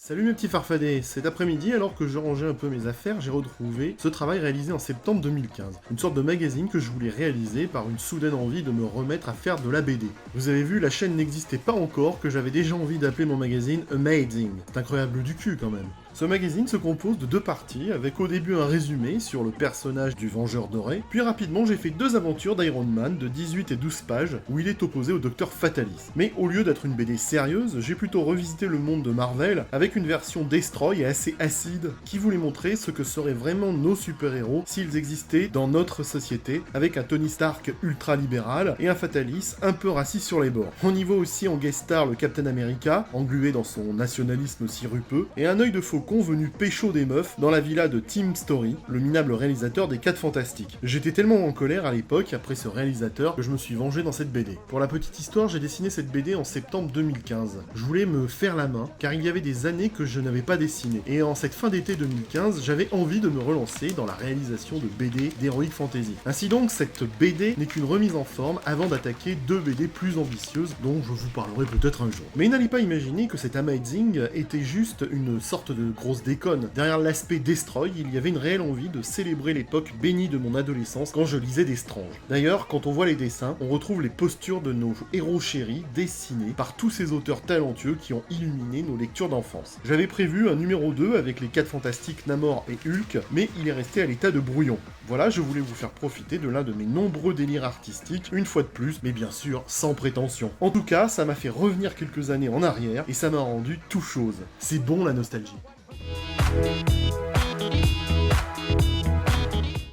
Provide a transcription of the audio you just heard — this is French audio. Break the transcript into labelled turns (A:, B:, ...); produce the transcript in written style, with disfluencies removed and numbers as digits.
A: Salut mes petits farfadets, cet après-midi, alors que je rangeais un peu mes affaires, j'ai retrouvé ce travail réalisé en septembre 2015. Une sorte de magazine que je voulais réaliser par une soudaine envie de me remettre à faire de la BD. Vous avez vu, la chaîne n'existait pas encore, que j'avais déjà envie d'appeler mon magazine Amazing. C'est incroyable du cul quand même. Ce magazine se compose de deux parties, avec au début un résumé sur le personnage du Vengeur Doré, puis rapidement j'ai fait deux aventures d'Iron Man de 18 et 12 pages, où il est opposé au Docteur Fatalis. Mais au lieu d'être une BD sérieuse, j'ai plutôt revisité le monde de Marvel, avec une version Destroy et assez acide, qui voulait montrer ce que seraient vraiment nos super-héros s'ils existaient dans notre société, avec un Tony Stark ultra-libéral et un Fatalis un peu raciste sur les bords. On y voit aussi en guest star le Captain America, englué dans son nationalisme sirupeux, et un œil de faucon venu pécho des meufs dans la villa de Tim Story, le minable réalisateur des 4 Fantastiques. J'étais tellement en colère à l'époque, après ce réalisateur, que je me suis vengé dans cette BD. Pour la petite histoire, j'ai dessiné cette BD en septembre 2015. Je voulais me faire la main, car il y avait des années que je n'avais pas dessiné. Et en cette fin d'été 2015, j'avais envie de me relancer dans la réalisation de BD d'Heroic Fantasy. Ainsi donc, cette BD n'est qu'une remise en forme avant d'attaquer deux BD plus ambitieuses, dont je vous parlerai peut-être un jour. Mais il n'allait pas imaginer que cet Amazing était juste une sorte de grosse déconne. Derrière l'aspect Destroy, il y avait une réelle envie de célébrer l'époque bénie de mon adolescence quand je lisais des Strange. D'ailleurs, quand on voit les dessins, on retrouve les postures de nos héros chéris dessinés par tous ces auteurs talentueux qui ont illuminé nos lectures d'enfance. J'avais prévu un numéro 2 avec les 4 Fantastiques Namor et Hulk, mais il est resté à l'état de brouillon. Voilà, je voulais vous faire profiter de l'un de mes nombreux délires artistiques, une fois de plus, mais bien sûr sans prétention. En tout cas, ça m'a fait revenir quelques années en arrière, et ça m'a rendu tout chose. C'est bon la nostalgie.